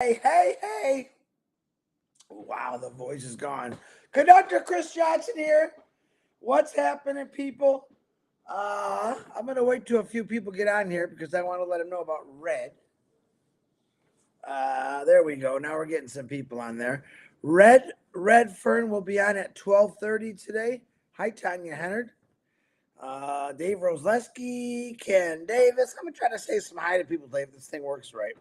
Hey, hey, hey. Wow, the voice is gone. Conductor Chris Johnson here. What's happening, people? I'm going to wait till a few people get on here because I want to let them know about Red. There we go. Now we're getting some people on there. Red Fern will be on at 12:30 today. Hi, Tanya Hennard. Dave Rosleski, Ken Davis. I'm going to try to say some hi to people today if this thing works right.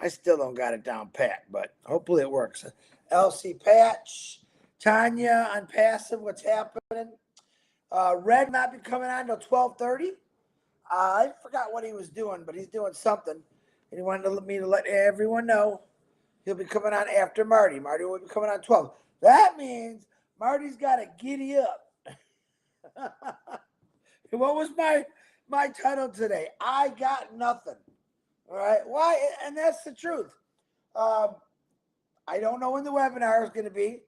I still don't got it down pat, but hopefully it works. Elsie Patch, Tanya on passive, what's happening? Red not be coming on until 12:30. I forgot what he was doing, but he's doing something. And he wanted me to let everyone know he'll be coming on after Marty. Marty will be coming on 12. That means Marty's got to giddy up. What was my title today? I got nothing. All right. Why? And that's the truth. I don't know when the webinar is going to be.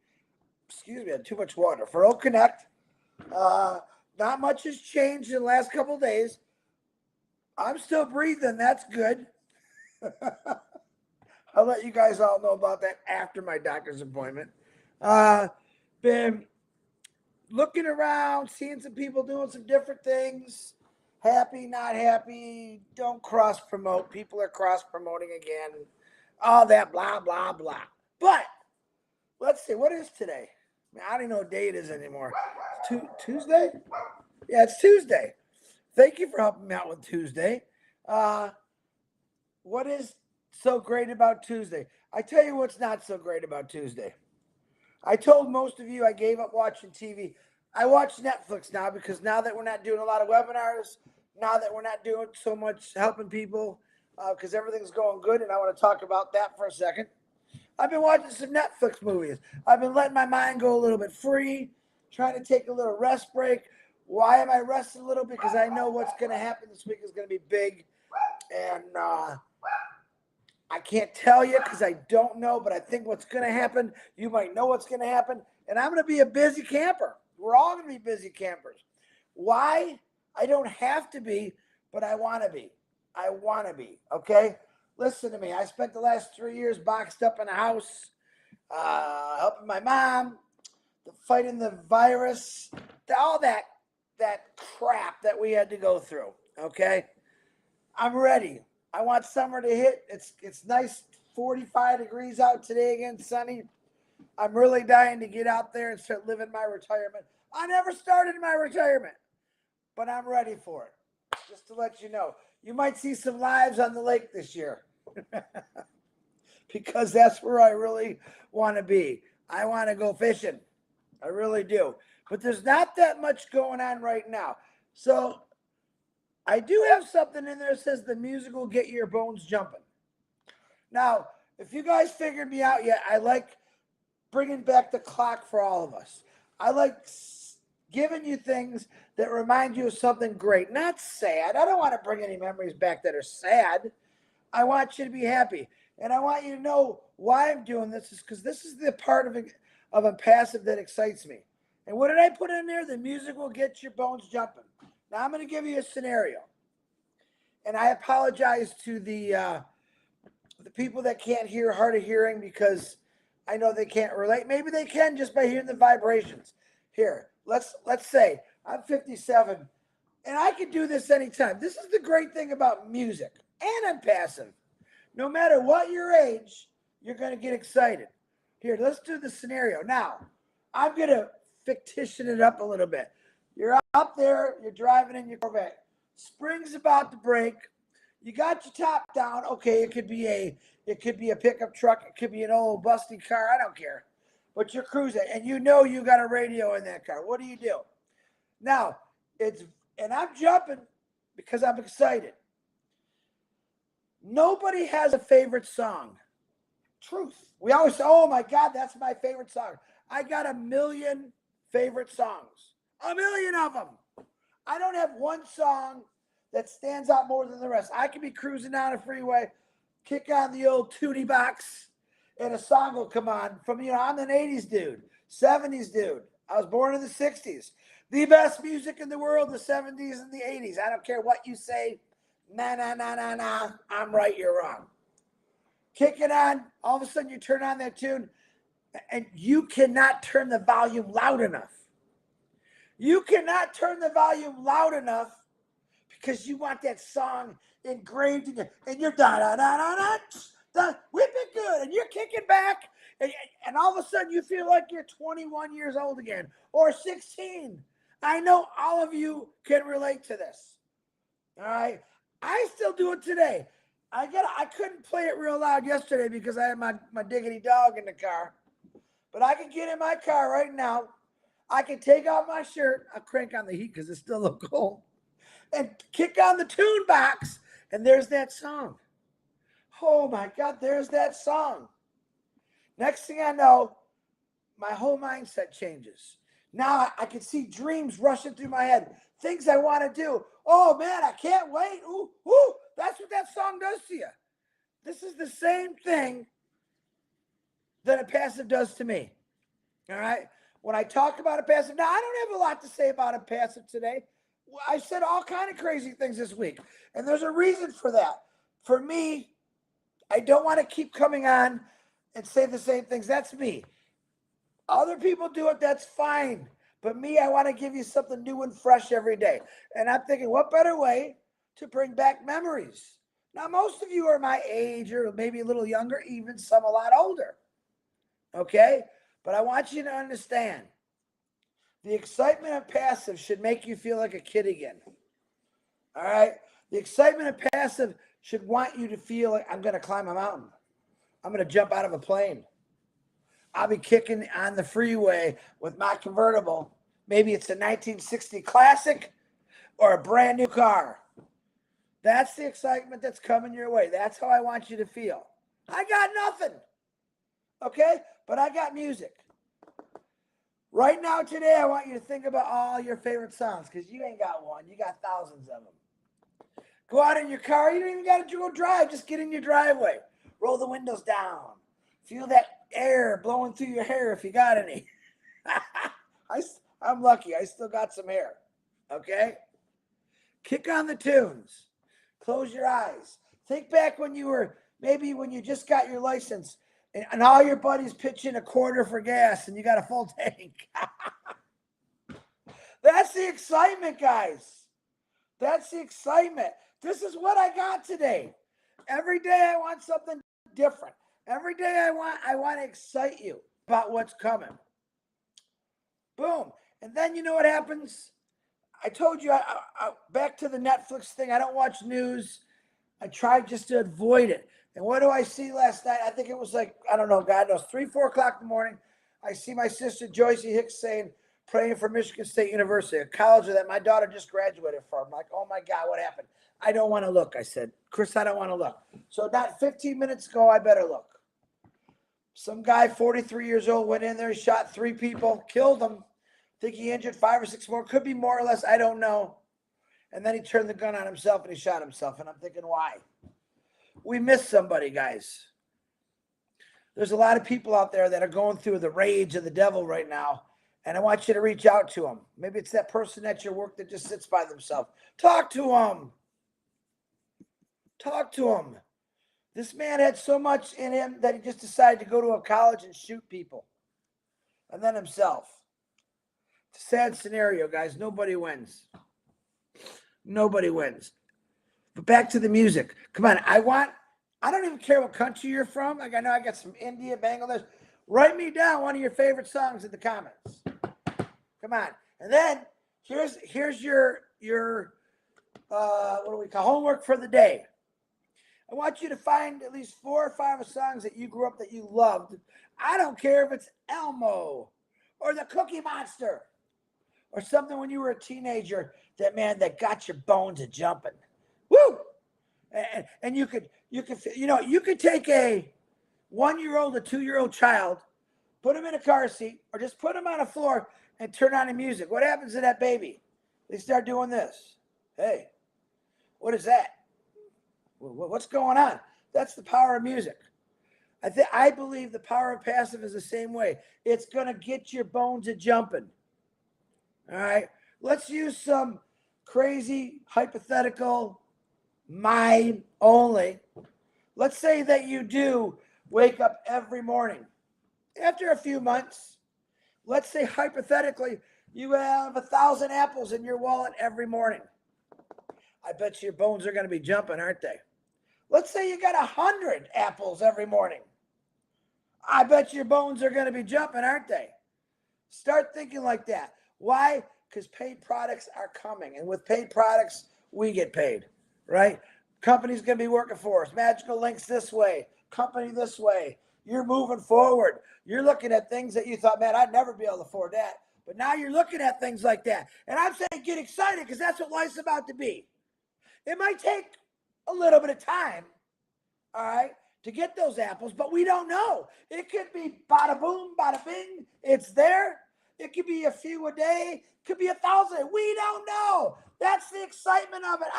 Excuse me, I had too much water. For Oak Connect, not much has changed in the last couple of days. I'm still breathing. That's good. I'll let you guys all know about that after my doctor's appointment. Been looking around, seeing some people doing some different things. Happy, not happy. Don't cross promote. People are cross promoting again. All that blah, blah, blah. But let's see, what is today? I don't even know what day it is anymore. Tuesday? Yeah, it's Tuesday. Thank you for helping me out with Tuesday. What is so great about Tuesday? I tell you what's not so great about Tuesday. I told most of you I gave up watching TV. I watch Netflix now because now that we're not doing a lot of webinars, now that we're not doing so much helping people, because everything's going good, and I want to talk about that for a second. I've been watching some Netflix movies. I've been letting my mind go a little bit free, trying to take a little rest break. Why am I resting a little? Because I know what's going to happen this week is going to be big. And I can't tell you because I don't know, but I think what's going to happen, you might know what's going to happen. And I'm going to be a busy camper. We're all going to be busy campers. Why? I don't have to be, but I want to be. I want to be. Okay? Listen to me. I spent the last 3 years boxed up in a house, helping my mom, fighting the virus, all that crap that we had to go through. Okay? I'm ready. I want summer to hit. It's nice, 45 degrees out today again, sunny. I'm really dying to get out there and start living my retirement. I never started my retirement, but I'm ready for it. Just to let you know, you might see some lives on the lake this year because that's where I really want to be. I want to go fishing. I really do. But there's not that much going on right now. So I do have something in there that says the music will get your bones jumping. Now, if you guys figured me out yet, I like bringing back the clock for all of us. I like giving you things that remind you of something great, not sad. I don't want to bring any memories back that are sad. I want you to be happy. And I want you to know why I'm doing this is because this is the part of a passive that excites me. And what did I put in there? The music will get your bones jumping. Now I'm going to give you a scenario. And I apologize to the people that can't hear, hard of hearing, because I know they can't relate. Maybe they can just by hearing the vibrations. Here, let's say I'm 57 and I can do this anytime. This is the great thing about music, and I'm passive. No matter what your age, you're going to get excited. Here, let's do the scenario. Now, I'm going to fictitious it up a little bit. You're up there, you're driving in your Corvette. Spring's about to break. You got your top down. Okay, it could be a pickup truck, it could be an old busty car, I don't care. But you're cruising and you know you got a radio in that car. What do you do? Now, and I'm jumping because I'm excited. Nobody has a favorite song. Truth. We always say, oh my God, that's my favorite song. I got a million favorite songs. A million of them. I don't have one song that stands out more than the rest. I could be cruising down a freeway, kick on the old tootie box, and a song will come on from, I'm an 80s dude, 70s dude. I was born in the 60s. The best music in the world, the 70s and the 80s. I don't care what you say. Nah. I'm right, you're wrong. kick it on. All of a sudden, you turn on that tune, and you cannot turn the volume loud enough. You cannot turn the volume loud enough because you want that song engraved in you, and you're da da da da da da, whip it good, and you're kicking back, and all of a sudden you feel like you're 21 years old again or 16. I know all of you can relate to this. All right, I still do it today. I couldn't play it real loud yesterday because I had my diggity dog in the car, but I can get in my car right now. I can take off my shirt. I'll crank on the heat because it's still a little cold, and kick on the tune box, and there's that song. Oh my God, there's that song. Next thing I know, my whole mindset changes. Now I can see dreams rushing through my head, things I want to do. Oh man, I can't wait. Ooh, ooh, that's what that song does to you. This is the same thing that a passive does to me. All right. When I talk about a passive, now I don't have a lot to say about a passive today. I said all kind of crazy things this week, and there's a reason for that. For me, I don't want to keep coming on and say the same things. That's me. Other people do it, that's fine. But me, I want to give you something new and fresh every day. And I'm thinking, what better way to bring back memories? Now, most of you are my age or maybe a little younger, even some a lot older. Okay? But I want you to understand the excitement of passive should make you feel like a kid again. All right? The excitement of passive should want you to feel like I'm going to climb a mountain. I'm going to jump out of a plane. I'll be kicking on the freeway with my convertible. Maybe it's a 1960 Classic or a brand new car. That's the excitement that's coming your way. That's how I want you to feel. I got nothing. Okay? But I got music. Right now, today, I want you to think about all your favorite songs because you ain't got one. You got thousands of them. Go out in your car. You don't even got to go drive. Just get in your driveway. Roll the windows down. Feel that air blowing through your hair if you got any. I'm lucky. I still got some hair. Okay? Kick on the tunes. Close your eyes. Think back when you just got your license and all your buddies pitch in a quarter for gas and you got a full tank. That's the excitement, guys. That's the excitement. This is what I got today. Every day I want something different. Every day I want to excite you about what's coming. Boom. And then you know what happens? I told you, back to the Netflix thing. I don't watch news. I tried just to avoid it. And what do I see last night? I think it was like, I don't know, God knows, 3, 4 o'clock in the morning. I see my sister, Joyce Hicks, saying, praying for Michigan State University, a college that my daughter just graduated from. I'm like, oh my God, what happened? I don't want to look. I said, Chris, I don't want to look. So not 15 minutes ago, I better look. Some guy, 43 years old, went in there, shot 3 people, killed them. Think he injured 5 or 6 more. Could be more or less. I don't know. And then he turned the gun on himself and he shot himself. And I'm thinking, why? We miss somebody, guys. There's a lot of people out there that are going through the rage of the devil right now. And I want you to reach out to them. Maybe it's that person at your work that just sits by themselves. Talk to them. Talk to them. This man had so much in him that he just decided to go to a college and shoot people. And then himself. It's a sad scenario, guys. Nobody wins. Nobody wins. But back to the music. Come on. I don't even care what country you're from. Like I know I got some India, Bangladesh. Write me down one of your favorite songs in the comments. Come on. And then here's your what do we call homework for the day. I want you to find at least 4 or 5 songs that you grew up that you loved. I don't care if it's Elmo or the Cookie Monster or something when you were a teenager that got your bones a jumping. Woo! And you could take a 1-year-old, a 2-year-old child, put him in a car seat, or just put him on a floor and turn on the music. What happens to that baby? They start doing this. Hey, what is that? What's going on? That's the power of music. I believe the power of passive is the same way. It's gonna get your bones a jumping. All right. Let's use some crazy hypothetical mind only. Let's say that you do wake up every morning. After a few months, let's say hypothetically, you have 1,000 apples in your wallet every morning. I bet your bones are going to be jumping, aren't they? Let's say you got 100 apples every morning. I bet your bones are going to be jumping, aren't they? Start thinking like that. Why? Because paid products are coming. And with paid products, we get paid, right? Company's going to be working for us. Magical Links this way, company this way. You're moving forward. You're looking at things that you thought, man, I'd never be able to afford that. But now you're looking at things like that. And I'm saying get excited because that's what life's about to be. It might take a little bit of time, all right, to get those apples, but we don't know. It could be bada boom, bada bing. It's there. It could be a few a day. It could be 1,000. We don't know. That's the excitement of it.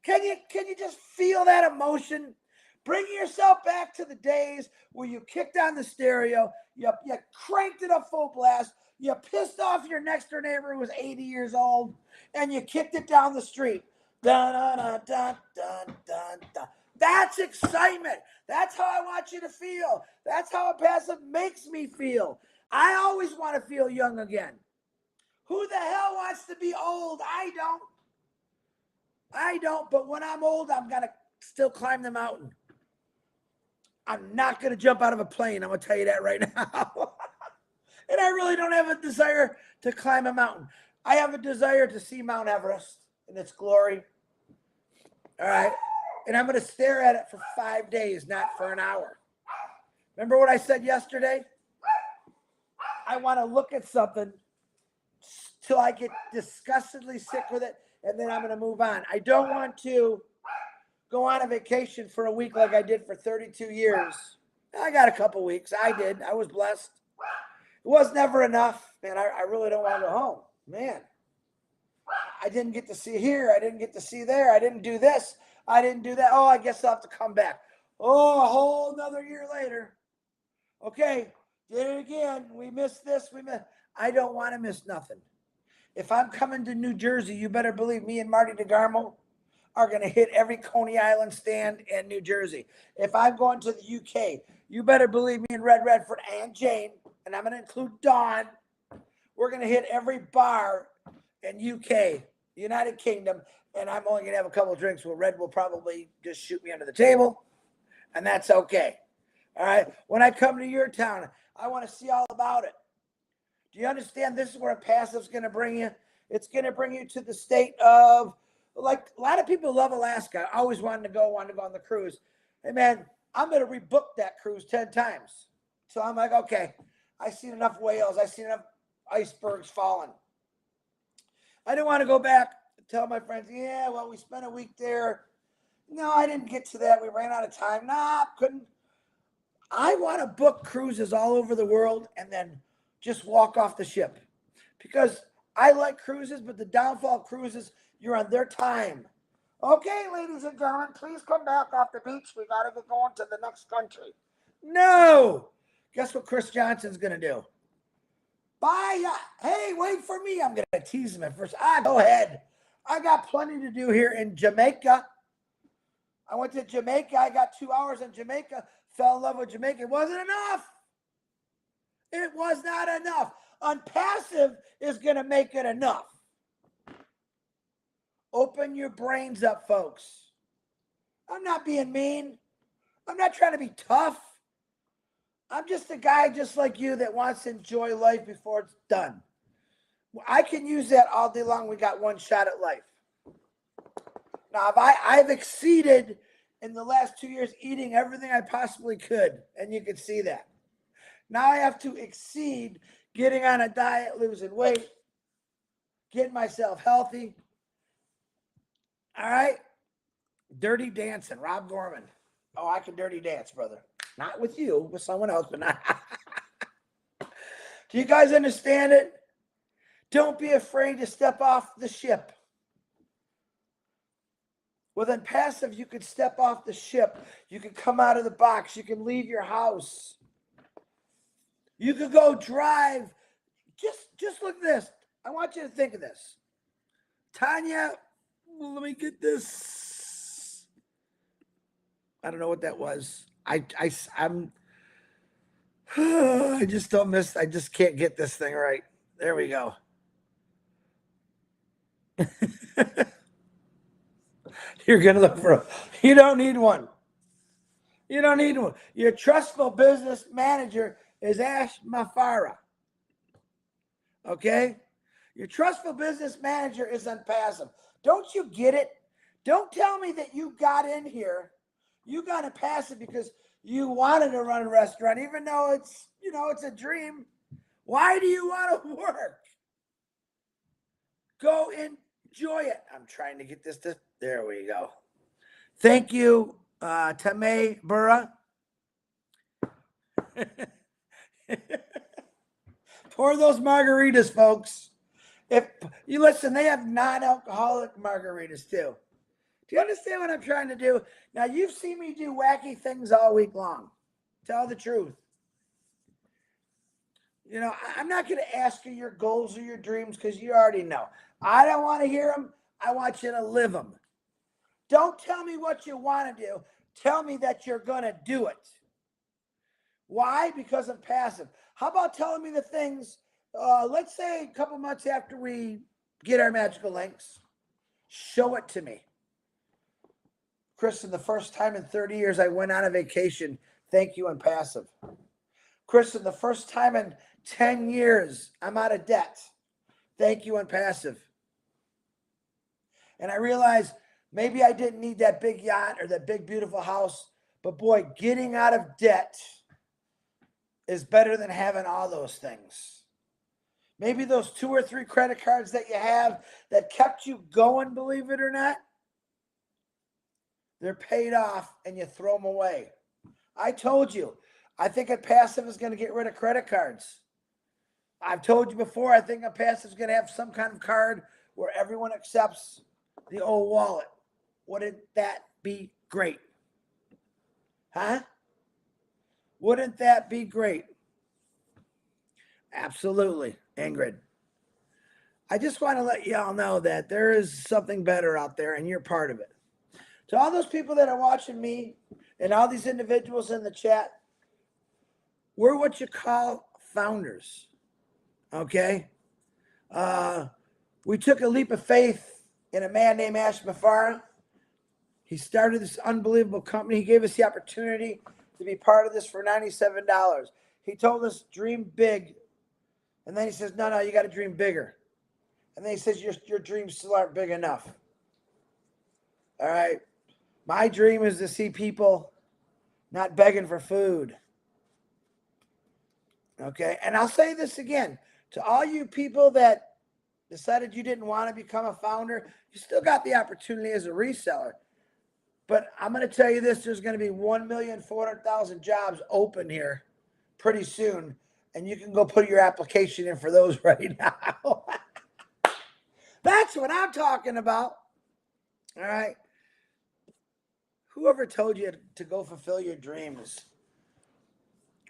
Can you just feel that emotion? Bring yourself back to the days where you kicked on the stereo, you cranked it up full blast, you pissed off your next door neighbor who was 80 years old, and you kicked it down the street. Dun, dun, dun, dun, dun, dun, dun. That's excitement. That's how I want you to feel. That's how a passive makes me feel. I always want to feel young again. Who the hell wants to be old? I don't, but when I'm old, I'm going to still climb the mountain. I'm not going to jump out of a plane. I'm going to tell you that right now. And I really don't have a desire to climb a mountain. I have a desire to see Mount Everest in its glory. All right. And I'm going to stare at it for 5 days, not for an hour. Remember what I said yesterday? I want to look at something till I get disgustedly sick with it, and then I'm going to move on. I don't want to go on a vacation for a week like I did for 32 years. I got a couple weeks. I did. I was blessed. It was never enough. Man, I really don't want to go home. Man, I didn't get to see here. I didn't get to see there. I didn't do this. I didn't do that. Oh, I guess I'll have to come back. Oh, a whole another year later. Okay, did it again. We missed this. I don't want to miss nothing. If I'm coming to New Jersey, you better believe me and Marty DeGarmo are going to hit every Coney Island stand in New Jersey. If I'm going to the UK, you better believe me and Red Redford and Jane, and I'm going to include Dawn, we're going to hit every bar in UK, United Kingdom, and I'm only going to have a couple of drinks. Well, Red will probably just shoot me under the table, and that's okay. All right? When I come to your town, I want to see all about it. Do you understand this is where a passive's going to bring you? It's going to bring you to the state of, like, a lot of people love Alaska. I always wanted to go on the cruise. Hey, man, I'm going to rebook that cruise 10 times. So I'm like, okay, I've seen enough whales. I've seen enough icebergs falling. I didn't want to go back and tell my friends, yeah, well, we spent a week there. No, I didn't get to that. We ran out of time. Nah, couldn't. I want to book cruises all over the world and then just walk off the ship. Because I like cruises, but the downfall cruises, you're on their time. Okay, ladies and gentlemen, please come back off the beach. We got to get going to the next country. No. Guess what Chris Johnson's going to do? Bye. Hey, wait for me. I'm going to tease him at first. Go ahead. I got plenty to do here in Jamaica. I went to Jamaica. I got 2 hours in Jamaica. Fell in love with Jamaica. It wasn't enough. It was not enough. Unpassive is going to make it enough. Open your brains up, folks. I'm not being mean. I'm not trying to be tough. I'm just a guy just like you that wants to enjoy life before it's done. I can use that all day long. We got one shot at life. Now, I've exceeded in the last 2 years eating everything I possibly could, and you can see that. Now I have to exceed getting on a diet, losing weight, getting myself healthy. All right? Dirty dancing, Rob Gorman. Oh, I can dirty dance, brother. Not with you, with someone else, but not. Do you guys understand it? Don't be afraid to step off the ship. Well, then passive, you could step off the ship. You can come out of the box. You can leave your house. You could go drive. Just look at this. I want you to think of this. Tanya, let me get this. I don't know what that was. I'm I just don't miss. I just can't get this thing right. There we go. You're gonna look for a. You don't need one. You don't need one. Your trustful business manager is Ash Mafara. Okay? Your trustful business manager is unpassive. Don't you get it? Don't tell me that you got in here, you got a passive because you wanted to run a restaurant, even though it's a dream. Why do you want to work? Go enjoy it. I'm trying to get this to, there we go. Thank you, Tame Burra. Pour those margaritas, folks. If you listen, they have non-alcoholic margaritas too. Do you understand what I'm trying to do? Now, you've seen me do wacky things all week long. Tell the truth. I'm not going to ask you your goals or your dreams because you already know. I don't want to hear them. I want you to live them. Don't tell me what you want to do. Tell me that you're going to do it. Why? Because I'm passive. How about telling me the things, let's say a couple months after we get our magical links, show it to me. Kristen, the first time in 30 years I went on a vacation, thank you, and passive. Kristen, the first time in 10 years I'm out of debt, thank you, and passive. And I realized maybe I didn't need that big yacht or that big, beautiful house, but boy, getting out of debt is better than having all those things. Maybe those 2 or 3 credit cards that you have that kept you going, believe it or not, they're paid off and you throw them away. I told you, I think a passive is going to get rid of credit cards. I've told you before, I think a passive is going to have some kind of card where everyone accepts the old wallet. Wouldn't that be great? Huh? Wouldn't that be great? Absolutely, Ingrid. I just want to let y'all know that there is something better out there and you're part of it. To all those people that are watching me and all these individuals in the chat, we're what you call founders. Okay? We took a leap of faith in a man named Ash Mafara. He started this unbelievable company. He gave us the opportunity to be part of this for $97. He told us, dream big. And then he says, no, you got to dream bigger. And then he says, your dreams still aren't big enough. All right. My dream is to see people not begging for food. Okay. And I'll say this again to all you people that decided you didn't want to become a founder, you still got the opportunity as a reseller. But I'm going to tell you this, there's going to be 1,400,000 jobs open here pretty soon. And you can go put your application in for those right now. That's what I'm talking about. All right. Whoever told you to go fulfill your dreams,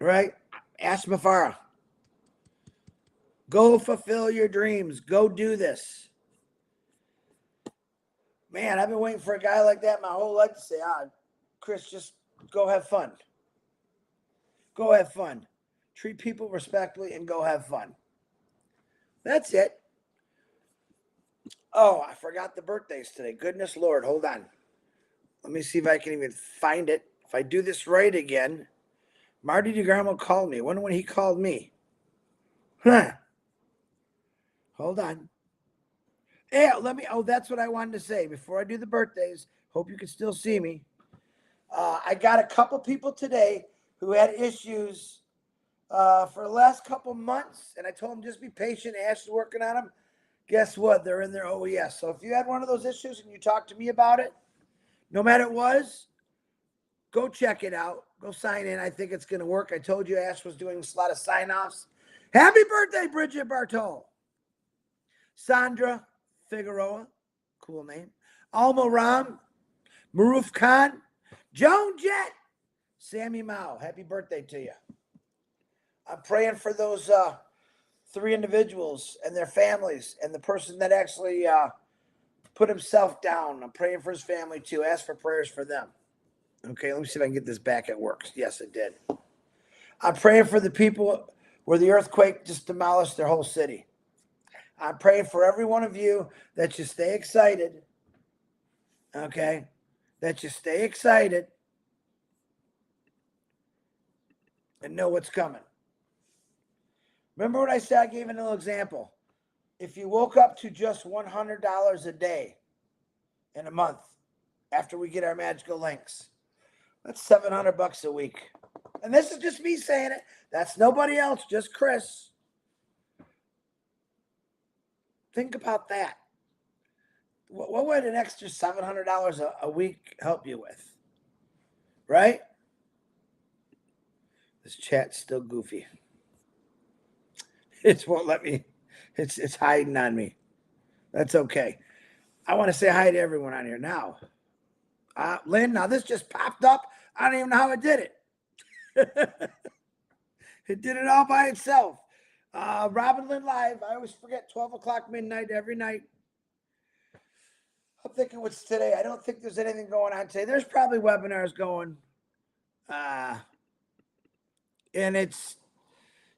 right? Ask Mafara. Go fulfill your dreams. Go do this. Man, I've been waiting for a guy like that my whole life to say, Chris, just go have fun. Go have fun. Treat people respectfully and go have fun. That's it. Oh, I forgot the birthdays today. Goodness Lord, hold on. Let me see if I can even find it. If I do this right again, Marty DeGarmo called me. I wonder when he called me. Huh. Hold on. Yeah, that's what I wanted to say before I do the birthdays. Hope you can still see me. I got a couple people today who had issues for the last couple months, and I told them just be patient. Ash is working on them. Guess what? They're in their OES. So if you had one of those issues and you talked to me about it, no matter what it was, go check it out. Go sign in. I think it's going to work. I told you Ash was doing a lot of sign-offs. Happy birthday, Bridget Bartol. Sandra Figueroa, cool name. Alma Ram, Maruf Khan, Joan Jett, Sammy Mao. Happy birthday to you. I'm praying for those 3 individuals and their families and the person that actually put himself down. I'm praying for his family too. Ask for prayers for them. Okay, let me see if I can get this back. It works. Yes, it did. I'm praying for the people where the earthquake just demolished their whole city. I'm praying for every one of you that you stay excited. Okay, that you stay excited and know what's coming. Remember what I said? I gave a little example. If you woke up to just $100 a day in a month after we get our magical links, that's $700 a week. And this is just me saying it. That's nobody else, just Chris. Think about that. What would an extra $700 a week help you with? Right? This chat's still goofy. It won't let me. It's hiding on me. That's okay. I want to say hi to everyone on here now. Lynn, now this just popped up. I don't even know how it did it. It did it all by itself. Robin Lynn Live. I always forget 12 o'clock midnight every night. I'm thinking what's today. I don't think there's anything going on today. There's probably webinars going. And it's,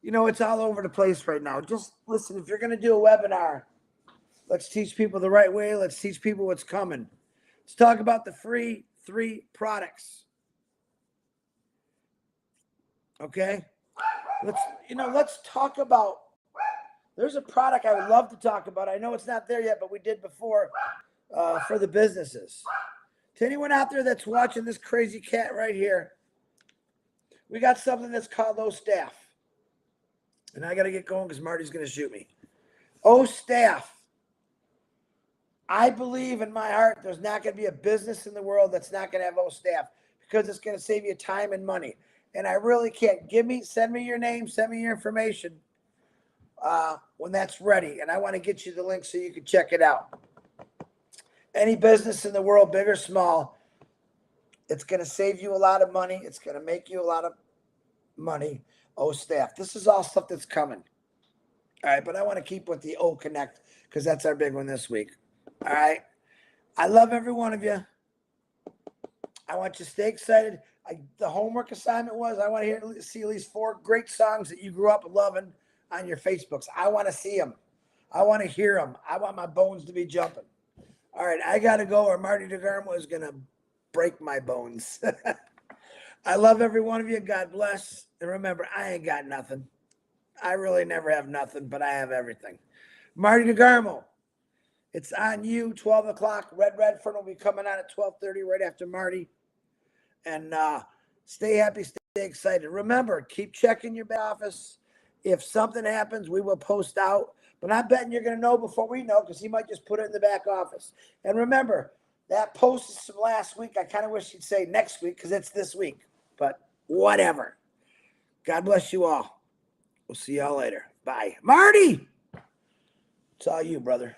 it's all over the place right now. Just listen, if you're going to do a webinar, let's teach people the right way. Let's teach people what's coming. Let's talk about the free 3 products. Okay? Let's talk about, there's a product I would love to talk about. I know it's not there yet, but we did before for the businesses. To anyone out there that's watching this crazy cat right here, we got something that's called O Staff. And I got to get going because Marty's going to shoot me. O Staff. I believe in my heart there's not going to be a business in the world that's not going to have O Staff because it's going to save you time and money. And I really can't. Send me your name, send me your information when that's ready. And I want to get you the link so you can check it out. Any business in the world, big or small, it's going to save you a lot of money. It's going to make you a lot of money. O Staff. This is all stuff that's coming. All right, but I want to keep with the O Connect because that's our big one this week. All right. I love every one of you. I want you to stay excited. The homework assignment was I want to see at least 4 great songs that you grew up loving on your Facebooks. I want to see them. I want to hear them. I want my bones to be jumping. All right, I got to go or Marty DeGarmo is going to break my bones. I love every one of you. God bless. And remember, I ain't got nothing. I really never have nothing, but I have everything. Marty DeGarmo, it's on you, 12 o'clock. Red Redfern will be coming on at 12:30 right after Marty. And stay happy, stay excited. Remember, keep checking your back office. If something happens, we will post out. But I'm betting you're going to know before we know because he might just put it in the back office. And remember, that post is from last week. I kind of wish he'd say next week because it's this week. But whatever. God bless you all. We'll see y'all later. Bye. Marty! It's all you, brother.